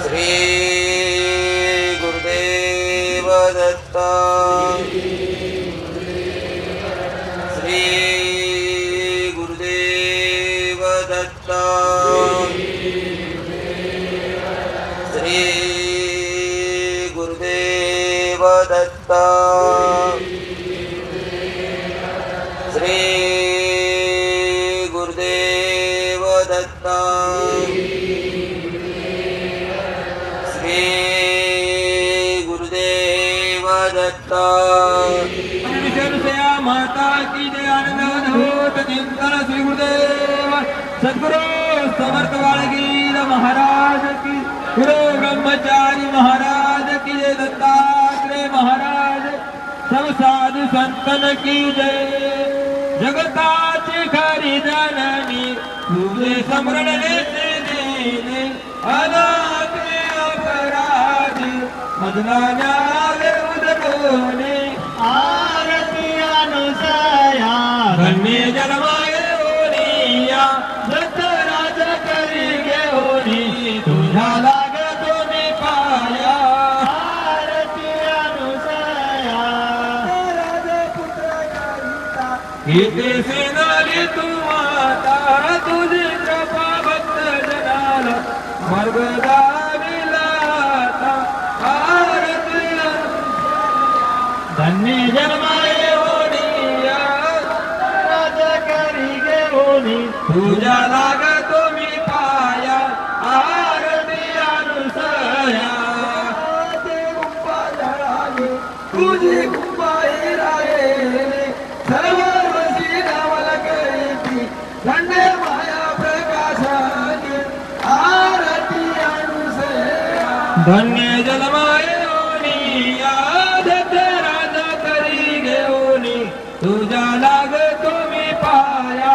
श्री गुरुदेव दत्त श्री गुरुदेव दत्त श्री गुरुदेव दत्त श्री गुरुदेव दत्त श्री गुरुदेव दत्त माता की जय आनंद होत चिंतन श्री गुरुदेव सद्गुरु समर्थ बाळगीर महाराज की गुरु ब्रह्मचारी महाराज की जय दत्तात्रेय महाराज सब साधु संतन की जय जगताची खरी जननी तुझे स्मरण लेते देने अनाथ अपराध मदना न्याय उदकोने आरती अनुसया धन्य जन्माये ओनिया दत्त राज करी गे होनी तुझ्या लागतो मी पाया आरती अनुसया राजपुत्र करिता इथे सेनाली तू माता तुझी कृपा भक्त जनाला मार्ग दाविला आता. आरती धन्य जन्माये ओनिया राज करी गे होनी तुझ्या लागतो मी पाया आरती अनुसया तुझी कुंभाई राये सर्व वशी नावल करीती धन्य माया प्रकाशाने आरती अनुसया धन्य जन्माये ओनिया दत्त राज करी घेऊनी तुझ्या लागतो मी पाया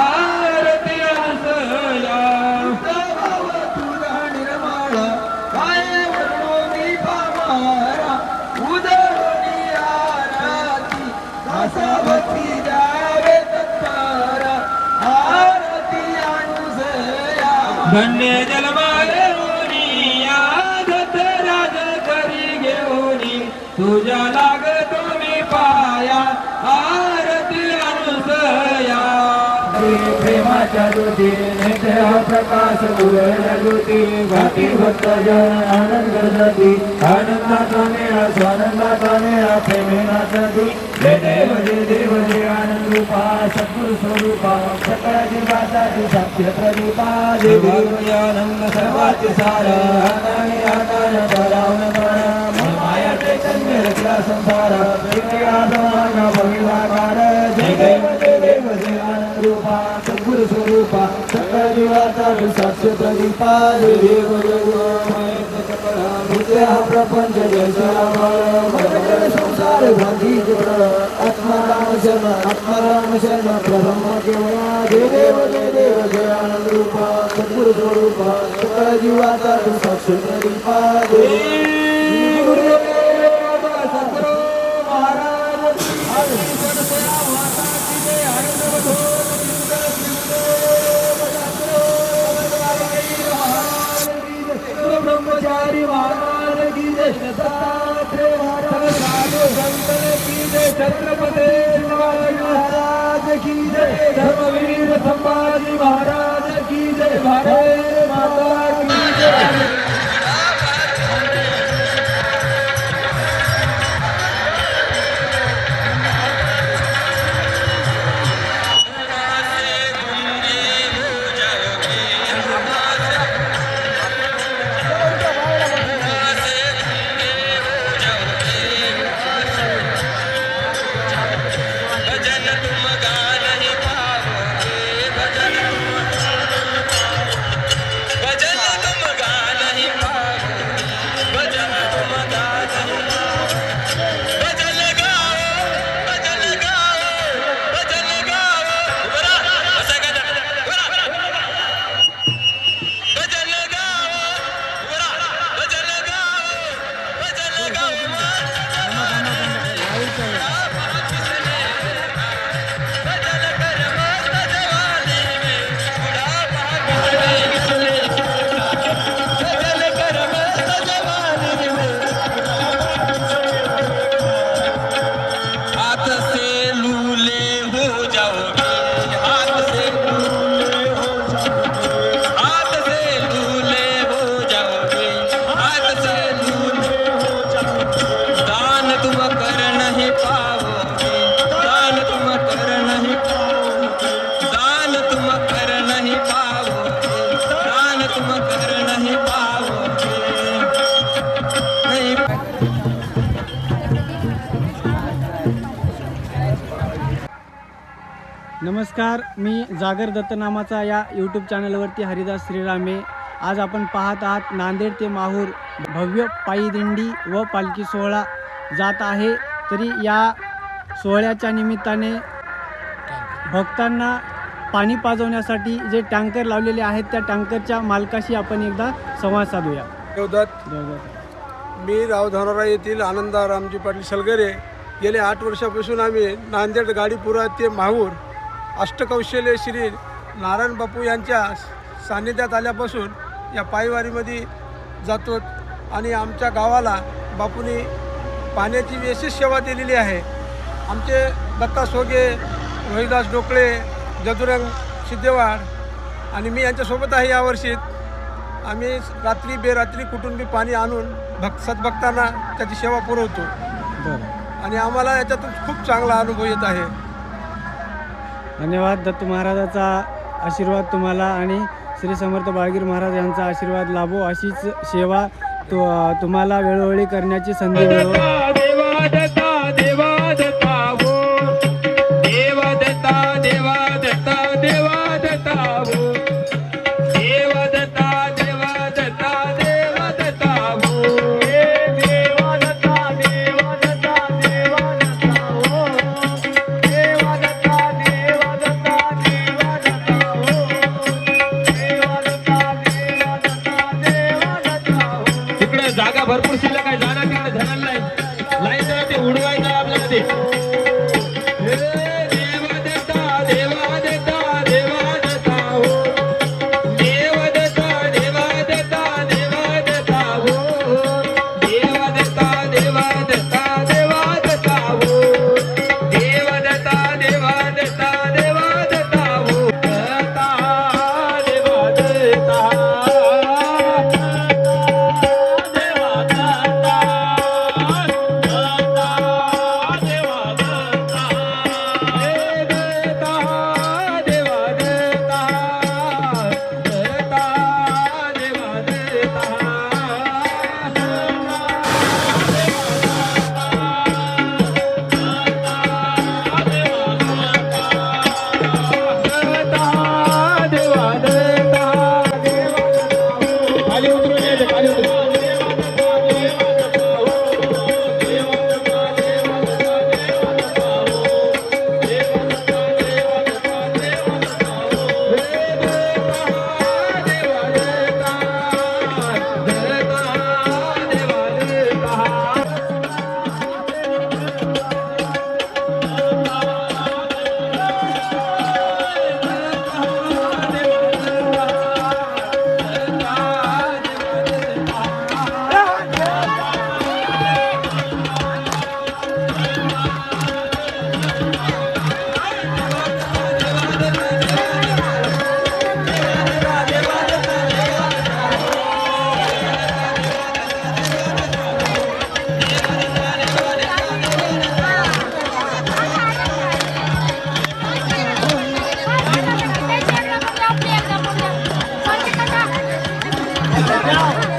आरती अनुसया भाव तुझा निर्माण काय वर्णो मी पामारा उदरोनी आरती दासा भक्ती द्यावे तत्परा आरती अनुसया धन्य जन्माये ओनिया दत्त राज करी घेऊनी तुझ्या लागतो मी पाया आरती अनुसया प्रेमाच्या ज्योतीने देह प्रकाश उरल्या ज्योती घाटी भक्त जन आनंद नदी आनंदाचा मेळा स्वानंदाचा मेळा प्रेमेनाचा दी जय देव जय आनंद रूपा सद्गुरु स्वरूपा सकळ जीवाचा साक्ष प्रदीपा जय देवयानंद सर्वाचे सार आनंद आनंद परावन माया चैतन्य रचला संसार विद्याधमाना भविलाकार जय देव जय आनंद रूपा सद्गुरु स्वरूपा सकळ जीवाचा साक्ष प्रदीपा जय देव जय प्रपंच जय संसार भागी आत्माराम शरण प्रब्रह्म केवळा जय देव जय आनंद रूपा सद्गुरु स्वरूपा सकळ जीवाचा साक्ष प्रदीपा जय गुरुदेव सद्गुरु महाराज ब्रह्मचारी महाराज की जय दत्तात्रेय महाराज साधु संतन की जय छत्रपती शिवाजी महाराज की जय धर्मवीर संभाजी महाराज की जय भारत माता की जय भजन नमस्कार, मी जागर दत्त नामाचा या यूट्यूब चॅनलवरती हरिदास श्रीरामे. आज आपण पाहत आहात नांदेड ते माहूर भव्य पायी दिंडी व पालखी सोहळा जात आहे. तरी या सोहळ्याच्या निमित्ताने भक्तांना पाणी पाजवण्यासाठी जे टँकर लावलेले आहेत त्या टँकरच्या मालकाशी आपण एकदा संवाद साधूया. देवदत्त, मी रावधानोरा येथील आनंदा रामजी पाटील सलगरे. गेले 8 वर्षापासून आम्ही नांदेड गाडीपुरा ते माहूर अष्टकौशल्य श्री नारायण बापू यांच्या सान्निध्यात आल्यापासून या पायवारीमध्ये जातो आणि आमच्या गावाला बापूंनी पाण्याची विशेष सेवा दिलेली आहे. आमचे दत्ता सोगे, रोहिदास डोकळे, जदुरंग सिद्धेवाड आणि मी यांच्यासोबत आहे. यावर्षी आम्ही रात्री बेरात्री कुठून बी पाणी आणून सद्भक्तांना त्याची सेवा पुरवतो आणि आम्हाला याच्यातून खूप चांगला अनुभव येत आहे. धन्यवाद. दत्त महाराजाचा आशीर्वाद तुम्हाला आणि श्री समर्थ बाळगीर महाराज यांचा आशीर्वाद लाभो. अशीच सेवा तुम्हाला वेळोवेळी करण्याची संधी मिळो. देवा दत्ता देवा दत्ता हो, देवा दत्ता देवा दत्ता देवा दत्ता हो, देवा दत्ता देवा दत्ता देवा दत्ता हो, देवा दत्ता देवा दत्ता देवा दत्ता हो, देवा दत्ता देवा दत्ता देवा दत्ता हो, देवा दत्ता देवा दत्ता देवा दत्ता हो. तिकडे जागा भरपूर शिल्लक आहे, जागा तिकडे धरायला नाही. लाईन जरा ते उडवायचं आहे आपल्याला ते. देवा दत्ता देवा दत्ता देवा दत्ता हो, देवा दत्ता देवा दत्ता देवा दत्ता हो, देवा दत्ता देवा दत्ता देवा दत्ता हो, देवा दत्ता देवा दत्ता देवा दत्ता हो. दत्ता देवा दत्ता Yeah.